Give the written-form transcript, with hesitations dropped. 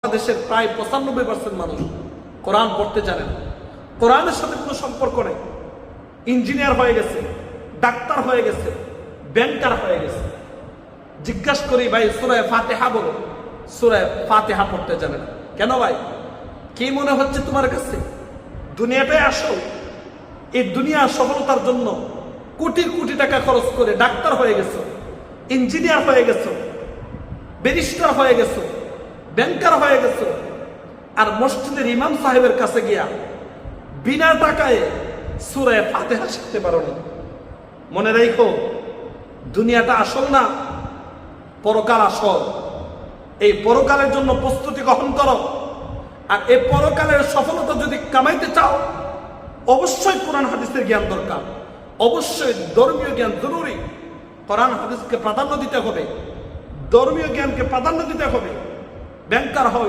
বাংলাদেশের প্রায় 95% মানুষ কোরআন পড়তে জানে না, কোরআনের সাথে কোনো সম্পর্ক নেই। ইঞ্জিনিয়ার হয়ে গেছে, ডাক্তার হয়ে গেছে, ব্যাংকার হয়ে গেছে। জিজ্ঞাসা করি, ভাই সূরা ফাতিহা বলো, সূরা ফাতিহা পড়তে জানে না কেন? ভাই কি মনে হচ্ছে তোমার কাছে দুনিয়াটাই আসল? এই দুনিয়া সফলতার জন্য কোটি কোটি টাকা খরচ করে ডাক্তার হয়ে গেছো, ইঞ্জিনিয়ার হয়ে গেছো, ব্যারিস্টার হয়ে গেছো, ব্যাংকার হয়ে গেছো, আর মসজিদের ইমাম সাহেবের কাছে গিয়া বিনা টাকায় সূরা ফাতিহা শিখতে পারো না। মনে রাখো, দুনিয়াটা আসল না, পরকাল আসল। এই পরকালের জন্য প্রস্তুতি গ্রহণ করো। আর এই পরকালের সফলতা যদি কামাইতে চাও, অবশ্যই কোরআন হাদিসের জ্ঞান দরকার, অবশ্যই ধর্মীয় জ্ঞান জরুরি। কোরআন হাদিসকে প্রাধান্য দিতে হবে, ধর্মীয় জ্ঞানকে প্রাধান্য দিতে হবে। ব্যাংকার হও,